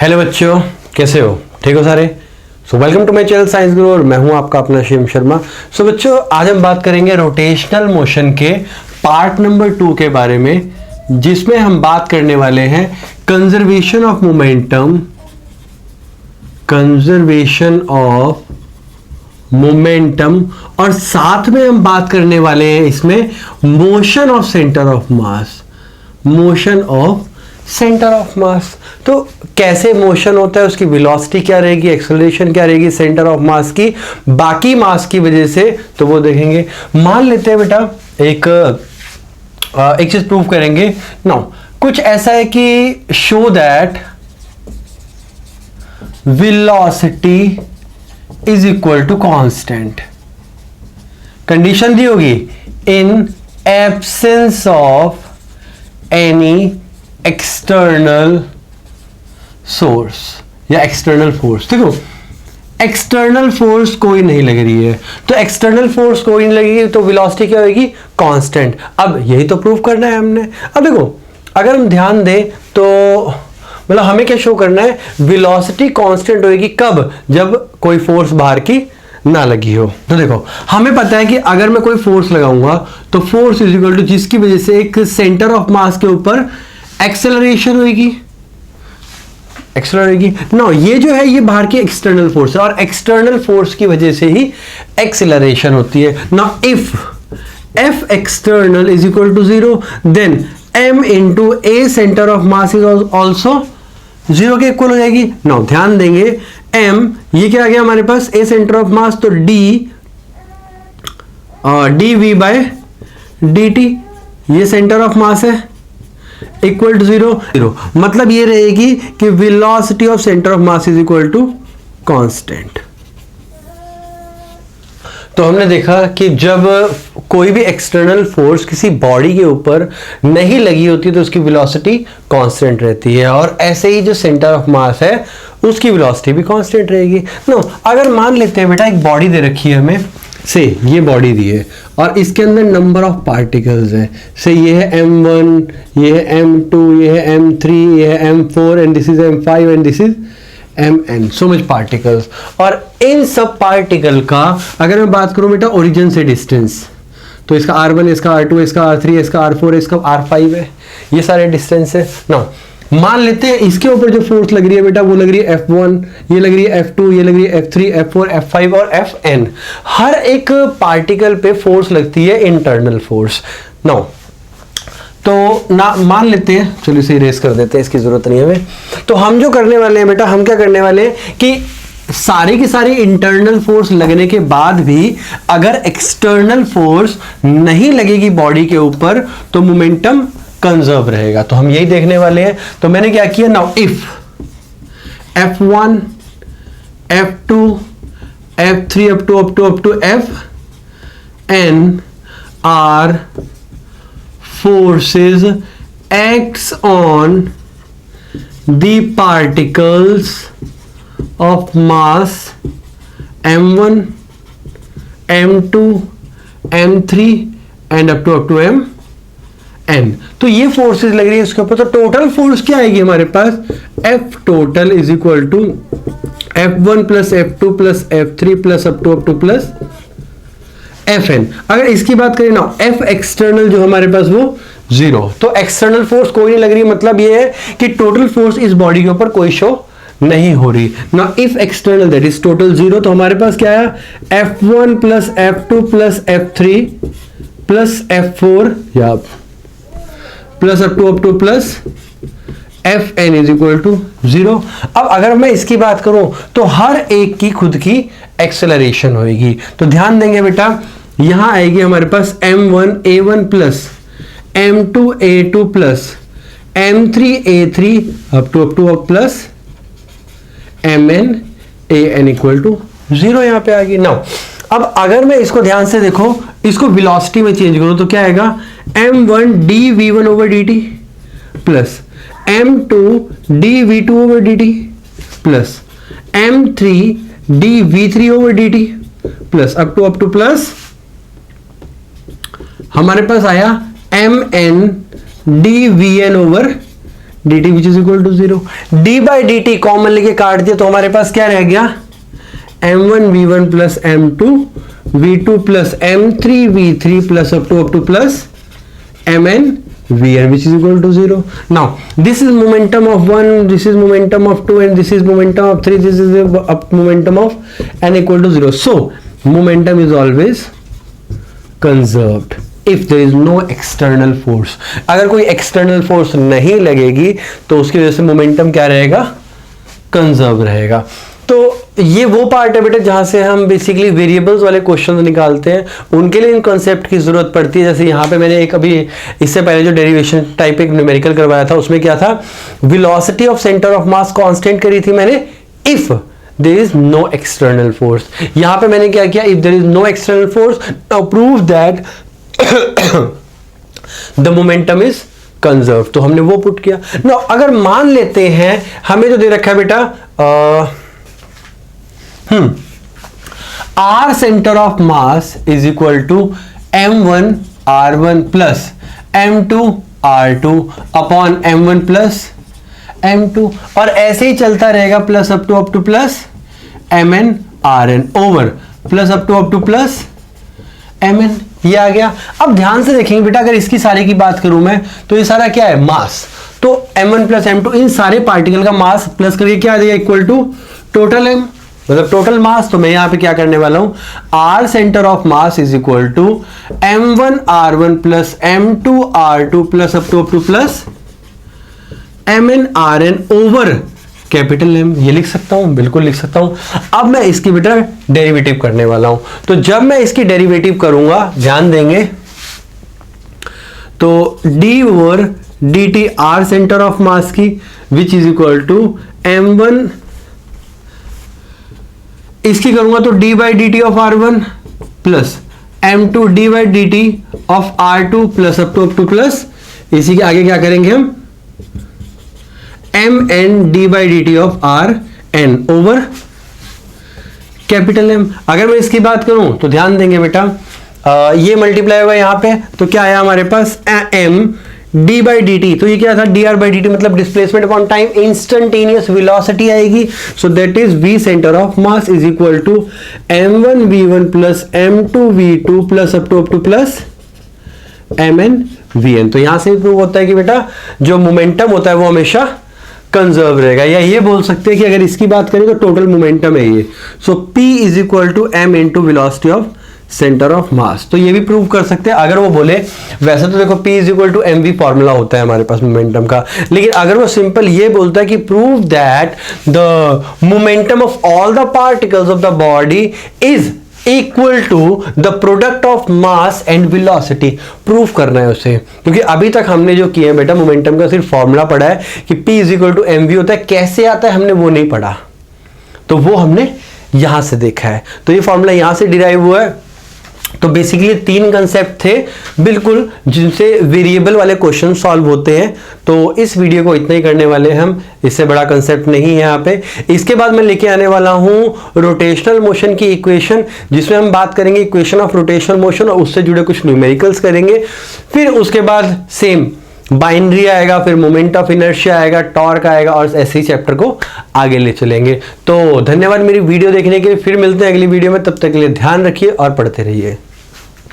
Hello बच्चों, कैसे हो? ठीक हो सारे? So welcome to my channel science guru और मैं हूं आपका अपना शिवम शर्मा। सो बच्चों, आज हम बात करेंगे रोटेशनल मोशन के पार्ट नंबर 2 के बारे में, जिसमें हम बात करने वाले हैं कंजर्वेशन ऑफ मोमेंटम और साथ में हम बात करने वाले हैं इसमें motion of centre of mass. तो कैसे मोशन होता है, उसकी वेलोसिटी क्या रहेगी, एक्सेलरेशन क्या रहेगी सेंटर ऑफ मास की, बाकी मास की वजह से, तो वो देखेंगे। मान लेते हैं बेटा एक चीज प्रूव करेंगे ना। कुछ ऐसा है कि show that velocity is equal to constant. Condition दी होगी in absence of any external source या एक्सटर्नल फोर्स। देखो, एक्सटर्नल फोर्स कोई नहीं लग रही है, तो एक्सटर्नल फोर्स कोई नहीं लगेगी तो वेलोसिटी क्या होगी? कांस्टेंट। अब यही तो प्रूव करना है हमने। अब देखो, अगर हम ध्यान दें तो मतलब हमें क्या शो करना है? वेलोसिटी कांस्टेंट होगी कब? जब कोई फोर्स बाहर की ना लगी हो। तो देखो, हमें पता है कि अगर मैं कोई फोर्स लगाऊंगा तो फोर्स इज इक्वल टू जिसकी वजह से एक सेंटर ऑफ मास के ऊपर एक्सेलरेशन होगी ना। ये जो है ये बाहर की एक्सटर्नल फोर्स है और एक्सटर्नल फोर्स की वजह से ही एक्सेलरेशन होती है ना। If F external is equal to 0 then m into A centre of mass is also 0 के इक्वल हो जाएगी ना। ध्यान देंगे, m ये क्या आ गया हमारे पास? ए सेंटर ऑफ मास, तो D V by D T, ये सेंटर ऑफ मास है, इक्वल टू 0। मतलब ये रहेगी कि velocity of centre of mass is equal to constant. तो हमने देखा कि जब कोई भी एक्सटर्नल फोर्स किसी बॉडी के ऊपर नहीं लगी होती तो उसकी वेलोसिटी कांस्टेंट रहती है, और ऐसे ही जो सेंटर ऑफ मास है उसकी वेलोसिटी भी कांस्टेंट रहेगी। नो, अगर मान लेते हैं बेटा एक बॉडी दे रखी है हमें, से ये बॉडी दी है और इसके अंदर नंबर ऑफ पार्टिकल्स है। से ये है m1, ये है m2, ये है m3, ये है m4 and this is m5 and this is mn, so much particles. और इन सब पार्टिकल का अगर मैं बात करूं बेटा ओरिजिन से डिस्टेंस, तो इसका r1, इसका r2, इसका r3, इसका r4, इसका r5 है, ये सारे डिस्टेंस है ना। मान लेते हैं इसके ऊपर जो फोर्स लग रही है बेटा वो लग रही है F1, ये लग रही है F2, ये लग रही है F3, F4, F5 और Fn। हर एक पार्टिकल पे फोर्स लगती है इंटरनल फोर्स ना। तो ना मान लेते हैं, चलो इसे इरेज कर देते हैं, इसकी जरूरत नहीं है हमें। तो हम जो करने वाले हैं बेटा, हम क्या करने वाले हैं कि सारी की सारी इंटरनल फोर्स लगने के बाद भी अगर एक्सटर्नल फोर्स नहीं लगेगी बॉडी के ऊपर तो मोमेंटम कंजर्व रहेगा। तो हम यही देखने वाले हैं। तो मैंने क्या किया, now if F1, F2, F3 up to Fn are forces acts on the particles of mass m1, m2, m3 and up to m n। तो ये फोर्सेस लग रही है इसके ऊपर, तो टोटल फोर्स क्या आएगी हमारे पास? F total is equal to F1 plus F2 plus F3 plus up to plus Fn। अगर इसकी बात करें ना, F एक्सटर्नल जो हमारे पास वो 0, तो एक्सटर्नल फोर्स कोई नहीं लग रही। मतलब ये है कि टोटल फोर्स इस बॉडी के ऊपर कोई शो नहीं हो रही ना। If external that is total 0, तो हमारे पास क्या आया? F1 plus F2 plus F3 plus F4 या plus up to plus Fn is equal to 0। अब अगर मैं इसकी बात करूं तो हर एक की खुद की एक्सेलरेशन होगी। तो ध्यान देंगे बेटा, यहां आएगी हमारे पास m1 a1 plus m2 a2 plus m3 a3 up to plus mn an equal to 0 यहां पे आ गई। नाउ अब अगर मैं इसको ध्यान से देखो, इसको वेलोसिटी में चेंज करूं तो क्या आएगा? m1 dv1 over dt plus m2 dv2 over dt plus m3 dv3 over dt plus up to plus हमारे पास आया mn dvn over dt which is equal to 0। d by D T common लेके काट दिया तो हमारे पास क्या रह गया, m1 v1 plus m2 v2 plus m3 v3 plus up to plus mn vn which is equal to 0. Now this is momentum of 1, this is momentum of 2, and this is momentum of 3, this is the momentum of n equal to 0. So momentum is always conserved if there is no external force. अगर कोई external force नहीं लगेगी तो उसकी वजह से momentum क्या रहेगा, कंजर्व रहेगा। तो ये वो पार्ट है बेटा जहां से हम बेसिकली वेरिएबल्स वाले क्वेश्चन निकालते हैं, उनके लिए इन कॉन्सेप्ट की जरूरत पड़ती है। जैसे यहाँ पे मैंने एक अभी इससे पहले जो डेरिवेशन टाइप एक न्यूमेरिकल करवाया था उसमें क्या था, velocity of centre of mass constant करी थी मैंने if there is no external force. यहाँ पे मैंने क्या किया, if there is no external force now prove that the momentum is conserve, तो हमने वो पुट किया। नाउ अगर मान लेते हैं हमें जो दे रखा है बेटा R center of mass is equal to m1 r1 plus m2 r2 upon m1 plus m2, और ऐसे ही चलता रहेगा plus up to plus mn rn over plus up to plus mn। ये आ गया। अब ध्यान से देखेंगे बेटा, अगर इसकी सारी की बात करूं मैं तो ये सारा क्या है, मास। तो m1 प्लस m2 इन सारे पार्टिकल का मास प्लस करके क्या आ जाएगा, इक्वल टू टोटल m, मतलब टोटल मास। तो मैं यहां पे क्या करने वाला हूं, r centre of mass is equal to m1 r1 plus m2 r2 plus up to plus mn rn over capital M। ये लिख सकता हूं, बिल्कुल लिख सकता हूं। अब मैं इसकी बेटा डेरिवेटिव करने वाला हूं, तो जब मैं इसकी डेरिवेटिव करूंगा ध्यान देंगे तो d over dt r centre of मास की विच इज इक्वल टू m1, इसकी करूंगा तो d by D T of r1 plus m2 d by D T of r2 plus up to plus इसी के आगे क्या करेंगे हम mn d by D T of rn over capital M। अगर मैं इसकी बात करूं तो ध्यान देंगे बेटा ये मल्टीप्लाई हुआ यहां पे तो क्या आया हमारे पास m d by D t, तो ये क्या था dr बाई डी टी मतलब displacement upon time, instantaneous velocity आएगी। So that is v centre of mass is equal to m1 v1 plus m2 v2 plus up to plus mn vn। तो यहां से prove होता है कि बेटा जो मोमेंटम होता है वो हमेशा कंजर्व रहेगा, या ये बोल सकते हैं कि अगर इसकी बात करें तो टोटल मोमेंटम है ये। So p is equal to m into velocity of centre of mass. तो ये भी प्रूव कर सकते हैं अगर वो बोले, वैसे तो देखो p is equal to mv formula होता है हमारे पास मोमेंटम का, लेकिन अगर वो सिंपल ये बोलता है कि prove that the momentum of all the particles of the body is equal to the product of mass and velocity, proof करना है उसे। क्योंकि अभी तक हमने जो किया है बेटा मोमेंटम का सिर्फ फॉर्मूला पढ़ा है कि p is equal to mv होता है, कैसे आता है हमने वो नहीं पढ़ा, तो वो हमने यहां से देखा है। तो ये फॉर्मूला यहां से डिराइव हुआ है। तो बेसिकली तीन कंसेप्ट थे बिल्कुल जिनसे वेरिएबल वाले क्वेश्चन सॉल्व होते हैं। तो इस वीडियो को इतना ही करने वाले हैं हम, इससे बड़ा कंसेप्ट नहीं है यहाँ पे। इसके बाद मैं लेके आने वाला हूँ रोटेशनल मोशन की इक्वेशन, जिसमें हम बात करेंगे इक्वेशन ऑफ रोटेशनल मोशन और उससे जुड़े कुछ न्यूमेरिकल्स करेंगे। फिर उसके बाद सेम बाइनरी आएगा, फिर मोमेंट ऑफ इनर्शिया आएगा, टॉर्क आएगा, और ऐसे ही चैप्टर को आगे ले चलेंगे। तो धन्यवाद मेरी वीडियो देखने के लिए। फिर मिलते हैं अगली वीडियो में, तब तक के लिए ध्यान रखिए और पढ़ते रहिए।